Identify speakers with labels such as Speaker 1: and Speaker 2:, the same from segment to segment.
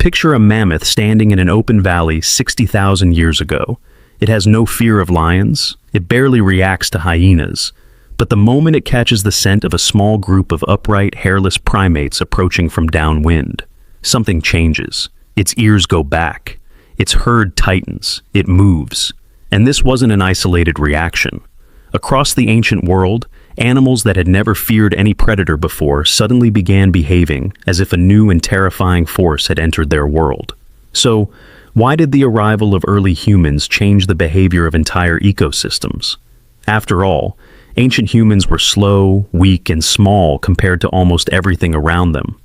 Speaker 1: Picture a mammoth standing in an open valley 60,000 years ago. It has no fear of lions. It barely reacts to hyenas. But the moment it catches the scent of a small group of upright, hairless primates approaching from downwind, something changes. Its ears go back. Its herd tightens. It moves. And this wasn't an isolated reaction. Across the ancient world, animals that had never feared any predator before suddenly began behaving as if a new and terrifying force had entered their world. So, why did the arrival of early humans change the behavior of entire ecosystems? After all, ancient humans were slow, weak, and small compared to almost everything around them.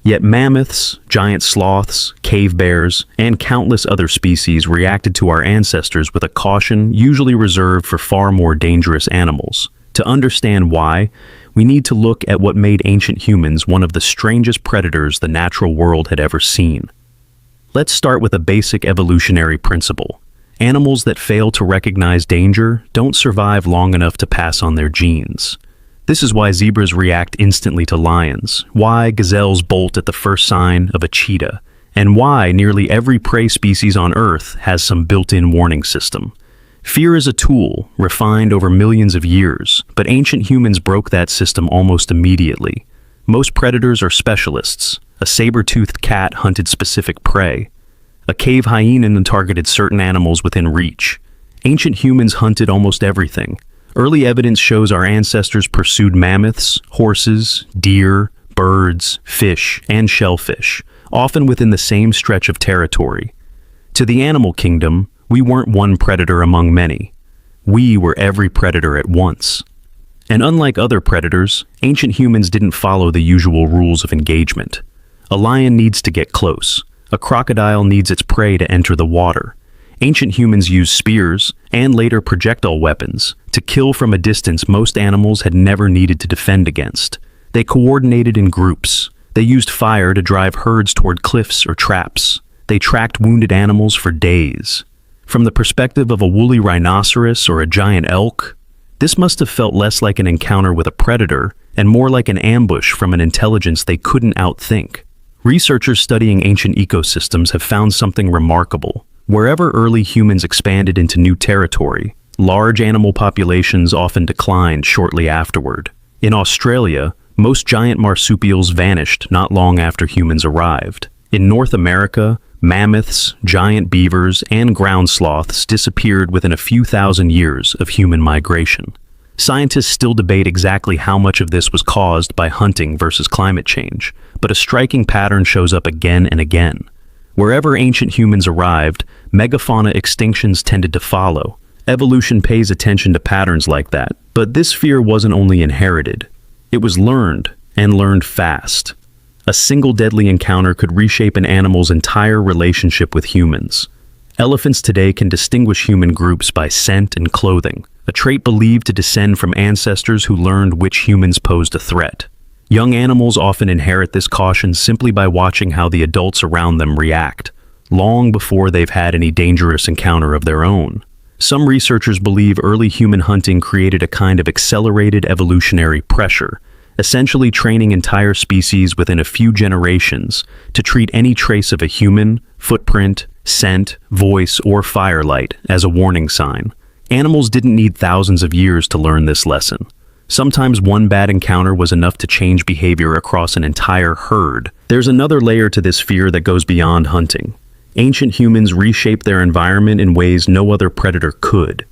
Speaker 1: Yet mammoths, giant sloths, cave bears, and countless other species reacted to our ancestors with a caution usually reserved for far more dangerous animals. To understand why, we need to look at what made ancient humans one of the strangest predators the natural world had ever seen. Let's start with a basic evolutionary principle. Animals that fail to recognize danger don't survive long enough to pass on their genes. This is why zebras react instantly to lions, why gazelles bolt at the first sign of a cheetah, and why nearly every prey species on Earth has some built-in warning system. Fear is a tool, refined over millions of years, but ancient humans broke that system almost immediately. Most predators are specialists. A saber-toothed cat hunted specific prey. A cave hyena targeted certain animals within reach. Ancient humans hunted almost everything. Early evidence shows our ancestors pursued mammoths, horses, deer, birds, fish, and shellfish, often within the same stretch of territory. To the animal kingdom, we weren't one predator among many. We were every predator at once. And unlike other predators, ancient humans didn't follow the usual rules of engagement. A lion needs to get close. A crocodile needs its prey to enter the water. Ancient humans used spears, and later projectile weapons, to kill from a distance most animals had never needed to defend against. They coordinated in groups. They used fire to drive herds toward cliffs or traps. They tracked wounded animals for days. From the perspective of a woolly rhinoceros or a giant elk, this must have felt less like an encounter with a predator and more like an ambush from an intelligence they couldn't outthink. Researchers studying ancient ecosystems have found something remarkable. Wherever early humans expanded into new territory, large animal populations often declined shortly afterward. In Australia, most giant marsupials vanished not long after humans arrived. In North America, mammoths, giant beavers, and ground sloths disappeared within a few thousand years of human migration. Scientists still debate exactly how much of this was caused by hunting versus climate change, but a striking pattern shows up again and again. Wherever ancient humans arrived, megafauna extinctions tended to follow. Evolution pays attention to patterns like that, but this fear wasn't only inherited. It was learned, and learned fast. A single deadly encounter could reshape an animal's entire relationship with humans. Elephants today can distinguish human groups by scent and clothing, a trait believed to descend from ancestors who learned which humans posed a threat. Young animals often inherit this caution simply by watching how the adults around them react, long before they've had any dangerous encounter of their own. Some researchers believe early human hunting created a kind of accelerated evolutionary pressure, essentially training entire species within a few generations to treat any trace of a human, footprint, scent, voice, or firelight as a warning sign. Animals didn't need thousands of years to learn this lesson. Sometimes one bad encounter was enough to change behavior across an entire herd. There's another layer to this fear that goes beyond hunting. Ancient humans reshaped their environment in ways no other predator could.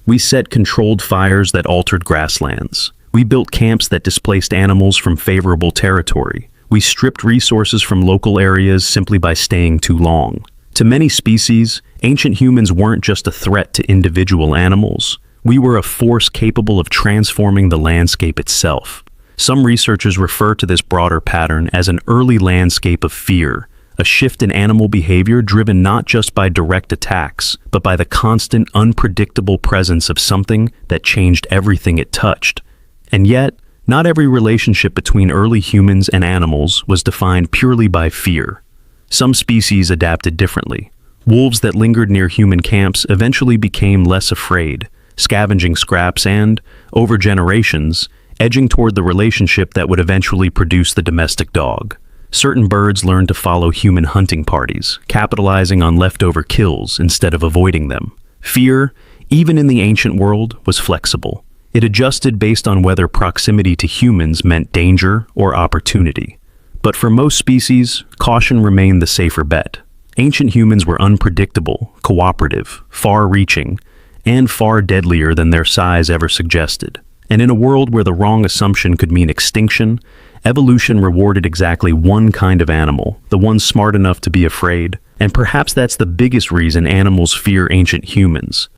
Speaker 1: We set controlled fires that altered grasslands. We built camps that displaced animals from favorable territory. We stripped resources from local areas simply by staying too long. To many species, ancient humans weren't just a threat to individual animals. We were a force capable of transforming the landscape itself. Some researchers refer to this broader pattern as an early landscape of fear, a shift in animal behavior driven not just by direct attacks, but by the constant, unpredictable presence of something that changed everything it touched. And yet, not every relationship between early humans and animals was defined purely by fear. Some species adapted differently. Wolves that lingered near human camps eventually became less afraid, scavenging scraps and, over generations, edging toward the relationship that would eventually produce the domestic dog. Certain birds learned to follow human hunting parties, capitalizing on leftover kills instead of avoiding them. Fear, even in the ancient world, was flexible. It adjusted based on whether proximity to humans meant danger or opportunity. But for most species, caution remained the safer bet. Ancient humans were unpredictable, cooperative, far-reaching, and far deadlier than their size ever suggested. And in a world where the wrong assumption could mean extinction, evolution rewarded exactly one kind of animal, the one smart enough to be afraid. And perhaps that's the biggest reason animals fear ancient humans.